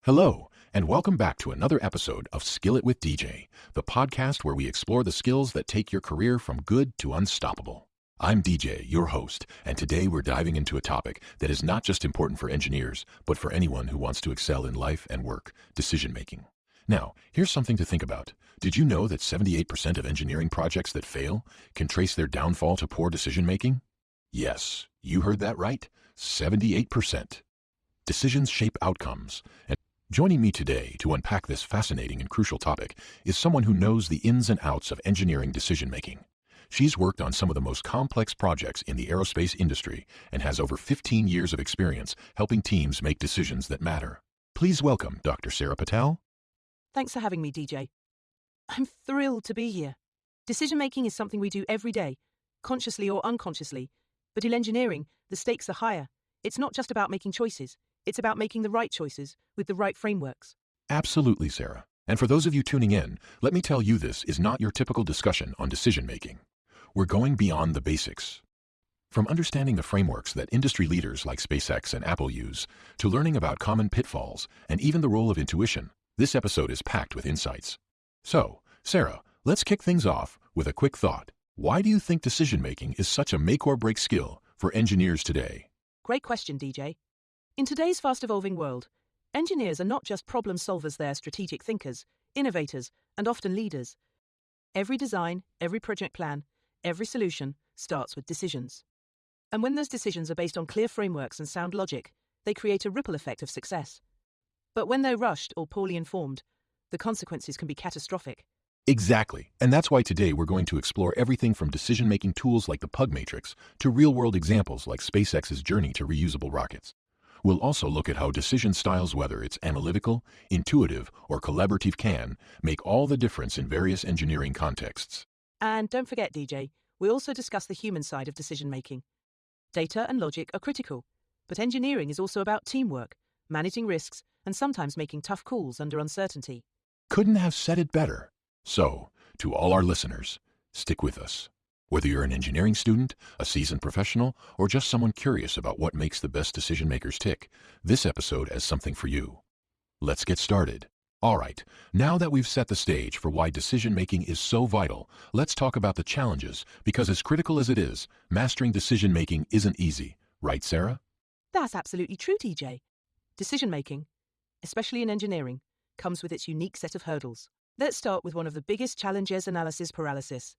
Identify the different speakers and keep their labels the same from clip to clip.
Speaker 1: Hello, and welcome back to another episode of Skill It with Djay, the podcast where we explore the skills that take your career from good to unstoppable. I'm Djay, your host, and today we're diving into a topic that is not just important for engineers, but for anyone who wants to excel in life and work, decision-making. Now, here's something to think about. Did you know that 78% of engineering projects that fail can trace their downfall to poor decision-making? Yes, you heard that right. 78%. Decisions shape outcomes, and joining me today to unpack this fascinating and crucial topic is someone who knows the ins and outs of engineering decision-making. She's worked on some of the most complex projects in the aerospace industry and has over 15 years of experience helping teams make decisions that matter. Please welcome Dr. Sarah Patel.
Speaker 2: Thanks for having me, Djay. I'm thrilled to be here. Decision-making is something we do every day, consciously or unconsciously. But in engineering, the stakes are higher. It's not just about making choices. It's about making the right choices with the right frameworks.
Speaker 1: Absolutely, Sarah. And for those of you tuning in, let me tell you this is not your typical discussion on decision-making. We're going beyond the basics. From understanding the frameworks that industry leaders like SpaceX and Apple use, to learning about common pitfalls and even the role of intuition, this episode is packed with insights. So, Sarah, let's kick things off with a quick thought. Why do you think decision-making is such a make-or-break skill for engineers today?
Speaker 2: Great question, Djay. In today's fast-evolving world, engineers are not just problem solvers, they're strategic thinkers, innovators, and often leaders. Every design, every project plan, every solution starts with decisions. And when those decisions are based on clear frameworks and sound logic, they create a ripple effect of success. But when they're rushed or poorly informed, the consequences can be catastrophic.
Speaker 1: Exactly. And that's why today we're going to explore everything from decision-making tools like the Pugh Matrix to real-world examples like SpaceX's journey to reusable rockets. We'll also look at how decision styles, whether it's analytical, intuitive, or collaborative, can make all the difference in various engineering contexts.
Speaker 2: And don't forget, Djay, we also discuss the human side of decision-making. Data and logic are critical, but engineering is also about teamwork, managing risks, and sometimes making tough calls under uncertainty.
Speaker 1: Couldn't have said it better. So, to all our listeners, stick with us. Whether you're an engineering student, a seasoned professional, or just someone curious about what makes the best decision makers tick, this episode has something for you. Let's get started. All right, now that we've set the stage for why decision-making is so vital, let's talk about the challenges, because as critical as it is, mastering decision-making isn't easy. Right, Sarah?
Speaker 2: That's absolutely true, Djay. Decision-making, especially in engineering, comes with its unique set of hurdles. Let's start with one of the biggest challenges: analysis paralysis.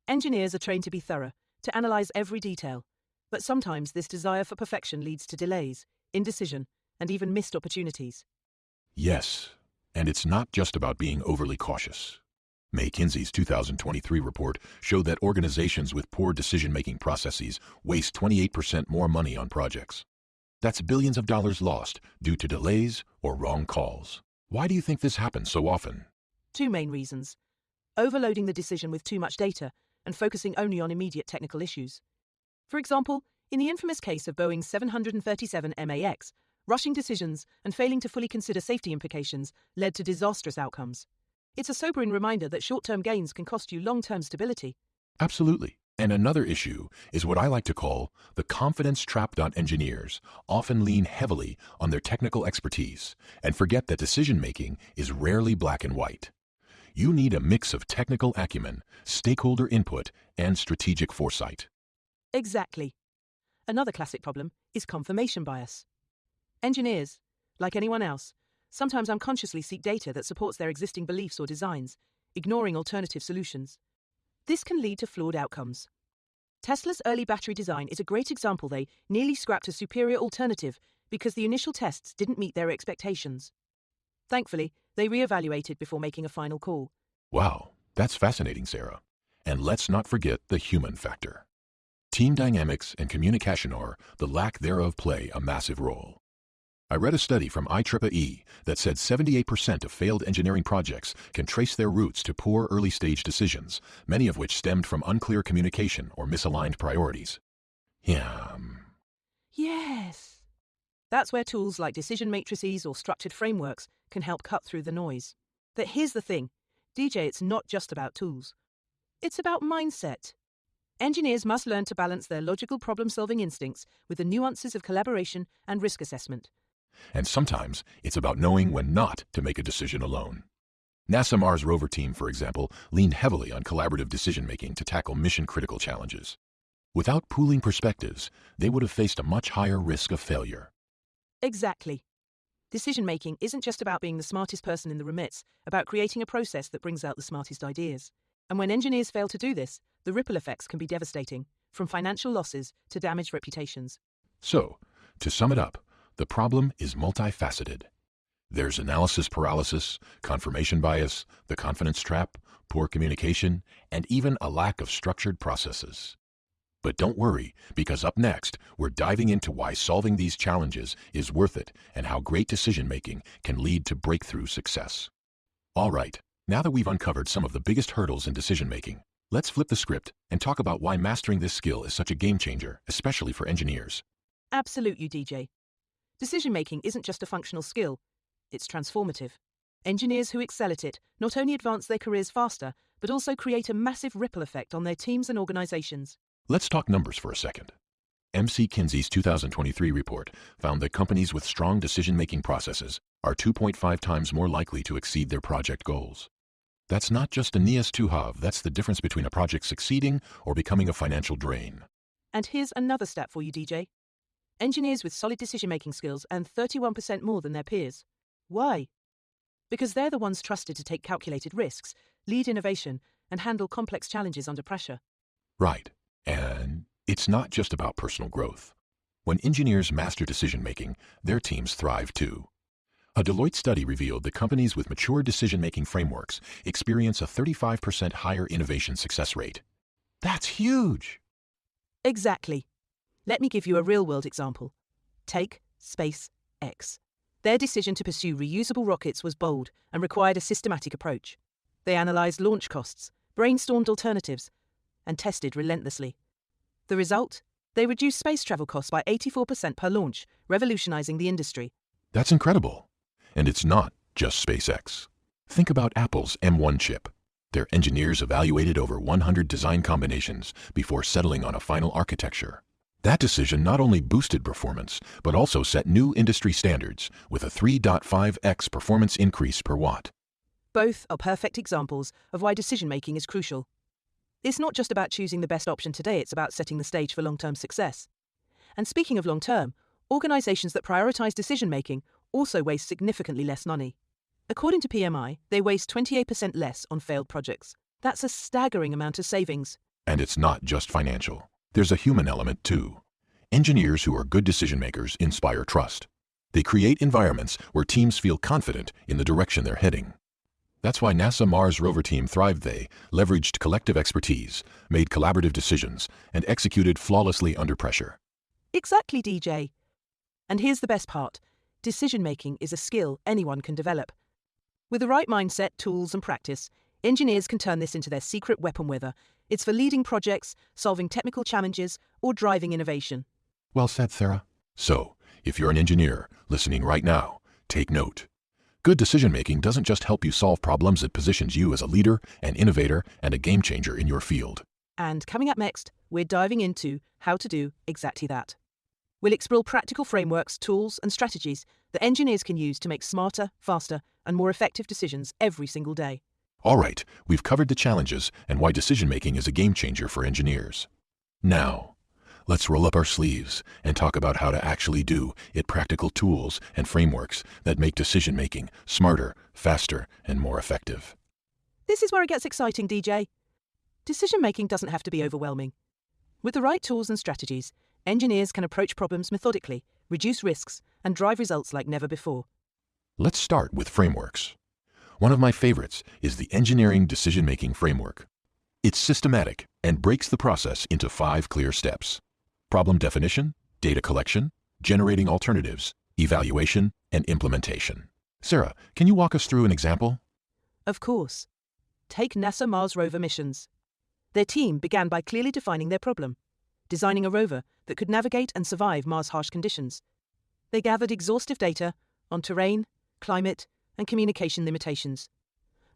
Speaker 2: Engineers are trained to be thorough, to analyze every detail, but sometimes this desire for perfection leads to delays, indecision, and even missed opportunities.
Speaker 1: Yes, and it's not just about being overly cautious. McKinsey's 2023 report showed that organizations with poor decision-making processes waste 28% more money on projects. That's billions of dollars lost due to delays or wrong calls. Why do you think this happens so often?
Speaker 2: Two main reasons: overloading the decision with too much data and focusing only on immediate technical issues. For example, in the infamous case of Boeing's 737 MAX, rushing decisions and failing to fully consider safety implications led to disastrous outcomes. It's a sobering reminder that short-term gains can cost you long-term stability.
Speaker 1: Absolutely. And another issue is what I like to call the confidence trap. Engineers often lean heavily on their technical expertise and forget that decision-making is rarely black and white. You need a mix of technical acumen, stakeholder input, and strategic foresight.
Speaker 2: Exactly. Another classic problem is confirmation bias. Engineers, like anyone else, sometimes unconsciously seek data that supports their existing beliefs or designs, ignoring alternative solutions. This can lead to flawed outcomes. Tesla's early battery design is a great example. They nearly scrapped a superior alternative because the initial tests didn't meet their expectations. Thankfully, they re-evaluated before making a final call.
Speaker 1: Wow, that's fascinating, Sarah. And let's not forget the human factor. Team dynamics and communication, or the lack thereof, play a massive role. I read a study from IEEE that said 78% of failed engineering projects can trace their roots to poor early-stage decisions, many of which stemmed from unclear communication or misaligned priorities.
Speaker 2: Yes. That's where tools like decision matrices or structured frameworks can help cut through the noise. But here's the thing, Djay, it's not just about tools. It's about mindset. Engineers must learn to balance their logical problem-solving instincts with the nuances of collaboration and risk assessment.
Speaker 1: And sometimes it's about knowing when not to make a decision alone. NASA Mars rover team, for example, leaned heavily on collaborative decision-making to tackle mission-critical challenges. Without pooling perspectives, they would have faced a much higher risk of failure.
Speaker 2: Exactly. Decision-making isn't just about being the smartest person in the room, it's about creating a process that brings out the smartest ideas. And when engineers fail to do this, the ripple effects can be devastating, from financial losses to damaged reputations.
Speaker 1: So, to sum it up, the problem is multifaceted. There's analysis paralysis, confirmation bias, the confidence trap, poor communication, and even a lack of structured processes. But don't worry, because up next, we're diving into why solving these challenges is worth it and how great decision-making can lead to breakthrough success. All right, now that we've uncovered some of the biggest hurdles in decision-making, let's flip the script and talk about why mastering this skill is such a game-changer, especially for engineers.
Speaker 2: Absolutely, Djay. Decision-making isn't just a functional skill, it's transformative. Engineers who excel at it not only advance their careers faster, but also create a massive ripple effect on their teams and organizations.
Speaker 1: Let's talk numbers for a second. MC Kinsey's 2023 report found that companies with strong decision-making processes are 2.5 times more likely to exceed their project goals. That's not just a nice to have, that's the difference between a project succeeding or becoming a financial drain.
Speaker 2: And here's another stat for you, Djay. Engineers with solid decision-making skills earn 31% more than their peers. Why? Because they're the ones trusted to take calculated risks, lead innovation, and handle complex challenges under pressure.
Speaker 1: Right. And it's not just about personal growth. When engineers master decision-making, their teams thrive too. A Deloitte study revealed that companies with mature decision-making frameworks experience a 35% higher innovation success rate. That's huge!
Speaker 2: Exactly. Let me give you a real-world example. Take SpaceX. Their decision to pursue reusable rockets was bold and required a systematic approach. They analyzed launch costs, brainstormed alternatives, and tested relentlessly. The result? They reduced space travel costs by 84% per launch, revolutionizing the industry.
Speaker 1: That's incredible. And it's not just SpaceX. Think about Apple's M1 chip. Their engineers evaluated over 100 design combinations before settling on a final architecture. That decision not only boosted performance, but also set new industry standards with a 3.5x performance increase per watt.
Speaker 2: Both are perfect examples of why decision-making is crucial. It's not just about choosing the best option today, it's about setting the stage for long-term success. And speaking of long-term, organizations that prioritize decision-making also waste significantly less money. According to PMI, they waste 28% less on failed projects. That's a staggering amount of savings.
Speaker 1: And it's not just financial. There's a human element too. Engineers who are good decision-makers inspire trust. They create environments where teams feel confident in the direction they're heading. That's why NASA Mars rover team thrived. They leveraged collective expertise, made collaborative decisions, and executed flawlessly under pressure.
Speaker 2: Exactly, Djay. And here's the best part. Decision-making is a skill anyone can develop. With the right mindset, tools, and practice, engineers can turn this into their secret weapon, whether it's for leading projects, solving technical challenges, or driving innovation.
Speaker 1: Well said, Sarah. So, if you're an engineer listening right now, take note. Good decision-making doesn't just help you solve problems, it positions you as a leader, an innovator, and a game-changer in your field.
Speaker 2: And coming up next, we're diving into how to do exactly that. We'll explore practical frameworks, tools, and strategies that engineers can use to make smarter, faster, and more effective decisions every single day.
Speaker 1: All right, we've covered the challenges and why decision-making is a game-changer for engineers. Now, let's roll up our sleeves and talk about how to actually do it, practical tools and frameworks that make decision-making smarter, faster, and more effective.
Speaker 2: This is where it gets exciting, Djay. Decision-making doesn't have to be overwhelming. With the right tools and strategies, engineers can approach problems methodically, reduce risks, and drive results like never before.
Speaker 1: Let's start with frameworks. One of my favorites is the Engineering Decision-Making Framework. It's systematic and breaks the process into 5 clear steps: problem definition, data collection, generating alternatives, evaluation, and implementation. Sarah, can you walk us through an example?
Speaker 2: Of course. Take NASA Mars rover missions. Their team began by clearly defining their problem, designing a rover that could navigate and survive Mars' harsh conditions. They gathered exhaustive data on terrain, climate, and communication limitations.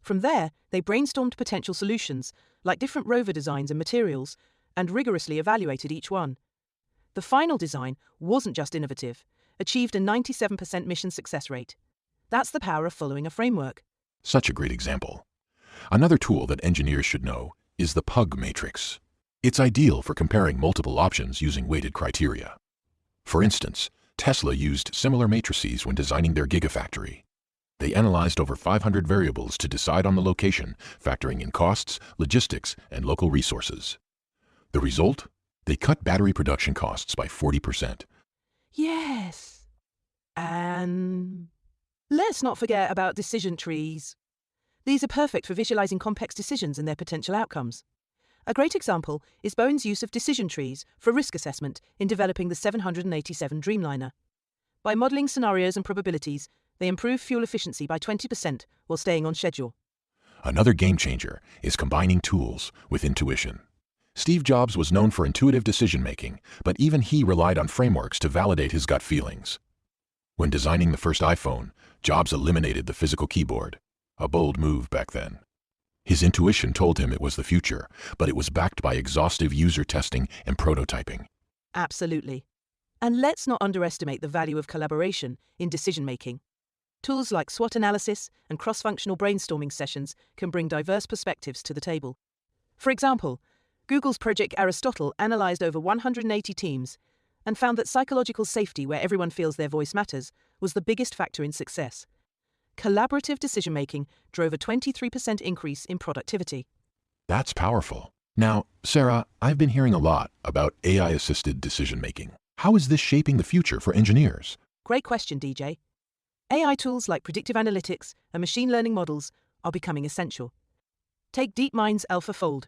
Speaker 2: From there, they brainstormed potential solutions, like different rover designs and materials, and rigorously evaluated each one. The final design wasn't just innovative, achieved a 97% mission success rate. That's the power of following a framework.
Speaker 1: Such a great example. Another tool that engineers should know is the Pugh Matrix. It's ideal for comparing multiple options using weighted criteria. For instance, Tesla used similar matrices when designing their Gigafactory. They analyzed over 500 variables to decide on the location, factoring in costs, logistics, and local resources. The result? They cut battery production costs by 40%.
Speaker 2: Yes. And let's not forget about decision trees. These are perfect for visualizing complex decisions and their potential outcomes. A great example is Boeing's use of decision trees for risk assessment in developing the 787 Dreamliner. By modeling scenarios and probabilities, they improve fuel efficiency by 20% while staying on schedule.
Speaker 1: Another game changer is combining tools with intuition. Steve Jobs was known for intuitive decision-making, but even he relied on frameworks to validate his gut feelings. When designing the first iPhone, Jobs eliminated the physical keyboard, a bold move back then. His intuition told him it was the future, but it was backed by exhaustive user testing and prototyping.
Speaker 2: Absolutely. And let's not underestimate the value of collaboration in decision-making. Tools like SWOT analysis and cross-functional brainstorming sessions can bring diverse perspectives to the table. For example, Google's Project Aristotle analyzed over 180 teams and found that psychological safety, where everyone feels their voice matters, was the biggest factor in success. Collaborative decision-making drove a 23% increase in productivity.
Speaker 1: That's powerful. Now, Sarah, I've been hearing a lot about AI-assisted decision-making. How is this shaping the future for engineers?
Speaker 2: Great question, Djay. AI tools like predictive analytics and machine learning models are becoming essential. Take DeepMind's AlphaFold,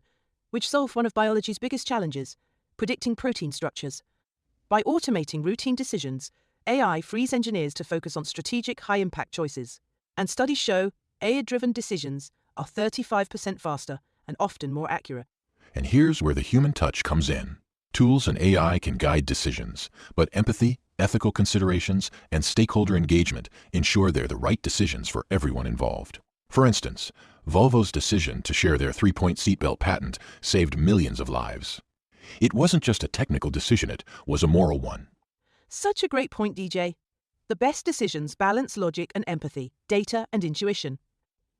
Speaker 2: which solved one of biology's biggest challenges, predicting protein structures. By automating routine decisions, AI frees engineers to focus on strategic, high-impact choices. And studies show AI-driven decisions are 35% faster and often more accurate.
Speaker 1: And here's where the human touch comes in. Tools and AI can guide decisions, but empathy, ethical considerations, and stakeholder engagement ensure they're the right decisions for everyone involved. For instance, Volvo's decision to share their 3-point seatbelt patent saved millions of lives. It wasn't just a technical decision, it was a moral one.
Speaker 2: Such a great point, Djay. The best decisions balance logic and empathy, data and intuition.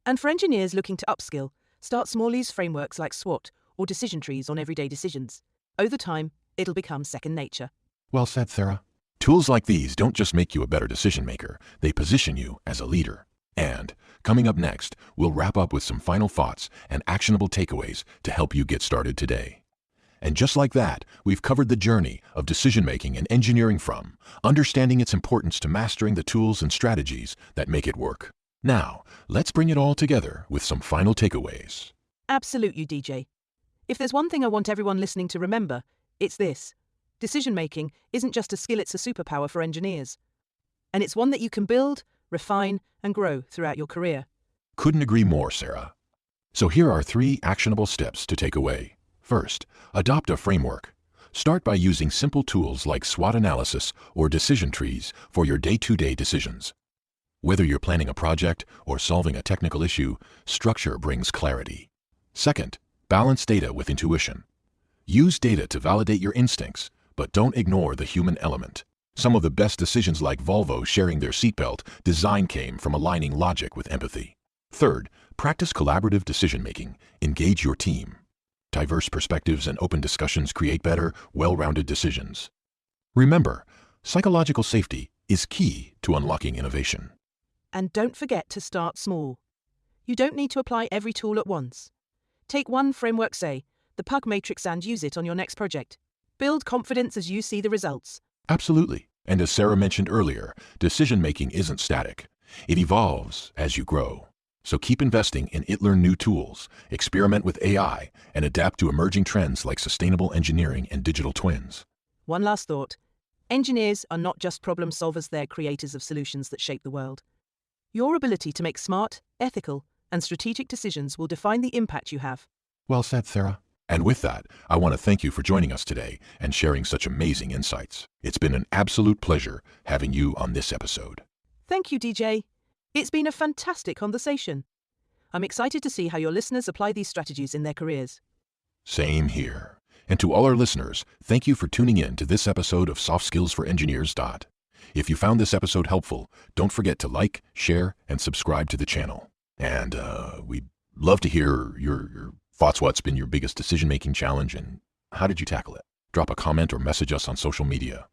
Speaker 2: And for engineers looking to upskill, start small, use frameworks like SWOT or decision trees on everyday decisions. Over time, it'll become second nature.
Speaker 1: Well said, Sarah. Tools like these don't just make you a better decision maker, they position you as a leader. And, coming up next, we'll wrap up with some final thoughts and actionable takeaways to help you get started today. And just like that, we've covered the journey of decision-making and engineering from understanding its importance to mastering the tools and strategies that make it work. Now, let's bring it all together with some final takeaways.
Speaker 2: Absolutely, Djay. If there's one thing I want everyone listening to remember, it's this. Decision-making isn't just a skill, it's a superpower for engineers. And it's one that you can build, refine, and grow throughout your career.
Speaker 1: Couldn't agree more, Sarah. So here are 3 actionable steps to take away. First, adopt a framework. Start by using simple tools like SWOT analysis or decision trees for your day-to-day decisions. Whether you're planning a project or solving a technical issue, structure brings clarity. Second, balance data with intuition. Use data to validate your instincts, but don't ignore the human element. Some of the best decisions, like Volvo sharing their seatbelt design, came from aligning logic with empathy. Third, practice collaborative decision-making. Engage your team. Diverse perspectives and open discussions create better, well-rounded decisions. Remember, psychological safety is key to unlocking innovation.
Speaker 2: And don't forget to start small. You don't need to apply every tool at once. Take one framework, say, the Pugh Matrix, and use it on your next project. Build confidence as you see the results.
Speaker 1: Absolutely. And as Sarah mentioned earlier, decision-making isn't static. It evolves as you grow. So keep investing in learn new tools, experiment with AI, and adapt to emerging trends like sustainable engineering and digital twins.
Speaker 2: One last thought. Engineers are not just problem solvers, they're creators of solutions that shape the world. Your ability to make smart, ethical, and strategic decisions will define the impact you have.
Speaker 1: Well said, Sarah. And with that, I want to thank you for joining us today and sharing such amazing insights. It's been an absolute pleasure having you on this episode.
Speaker 2: Thank you, Djay. It's been a fantastic conversation. I'm excited to see how your listeners apply these strategies in their careers.
Speaker 1: Same here. And to all our listeners, thank you for tuning in to this episode of Soft Skills for Engineers. If you found this episode helpful, don't forget to like, share, and subscribe to the channel. And we'd love to hear your thoughts. What's been your biggest decision-making challenge, and how did you tackle it? Drop a comment or message us on social media.